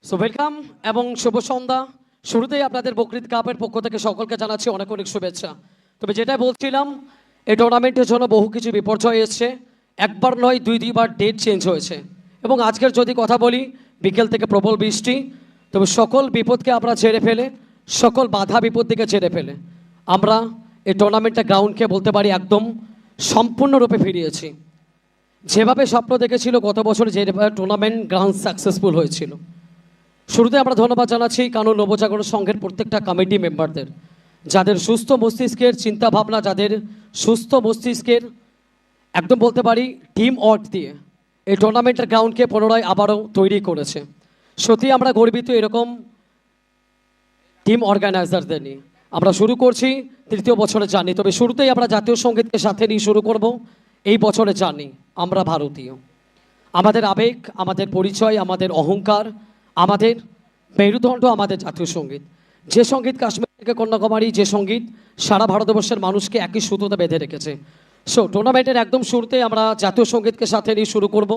So welcome এবং শুভ সন্ধ্যা। শুরুতেই আপনাদের বকরিদ কাপের পক্ষ থেকে সকলকে জানাচ্ছি অনেক অনেক শুভেচ্ছা। তবে যেটা বলছিলাম, এই টুর্নামেন্টের জন্য বহু কিছু বিপর্যয় এসছে। একবার নয় দুইবার ডেট চেঞ্জ হয়েছে এবং আজকের যদি কথা বলি, বিকেল থেকে প্রবল বৃষ্টি। তবে সকল বিপদকে আমরা ছেড়ে ফেলে, সকল বাধা বিপত্তিকে ছেড়ে ফেলে আমরা এই টুর্নামেন্টের গ্রাউন্ডকে বলতে পারি একদম সম্পূর্ণরূপে ফিরিয়েছি। যেভাবে স্বপ্ন দেখেছিল গত বছর, যে টুর্নামেন্ট গ্রাউন্ড সাকসেসফুল হয়েছিল। শুরুতে আমরা ধন্যবাদ জানাচ্ছি কানুন নবজাগরণ সংঘের প্রত্যেকটা কমিটি মেম্বারদের, যাদের সুস্থ মস্তিষ্কের চিন্তাভাবনা, যাদের সুস্থ মস্তিষ্কের একদম বলতে পারি টিম ওয়ার্ক দিয়ে এই টুর্নামেন্টের গ্রাউন্ডকে পুনরায় আবারও তৈরি করেছে। সত্যি আমরা গর্বিত এরকম টিম অর্গানাইজারদের নিয়ে। আমরা শুরু করছি তৃতীয় বছরের জার্নি। তবে শুরুতেই আমরা জাতীয় সঙ্গীতকে সাথে নিয়ে শুরু করব এই বছরের জার্নি। আমরা ভারতীয়, আমাদের আবেগ, আমাদের পরিচয়, আমাদের অহংকার, আমাদের মেরুদণ্ড, আমাদের জাতীয় সঙ্গীত। যে সঙ্গীত কাশ্মীর থেকে কন্যাকুমারী, যে সঙ্গীত সারা ভারতবর্ষের মানুষকে একই সুতোতে বেঁধে রেখেছে। সো টুর্নামেন্টের একদম শুরুতে আমরা জাতীয় সঙ্গীতকে সাথে নিয়ে শুরু করব।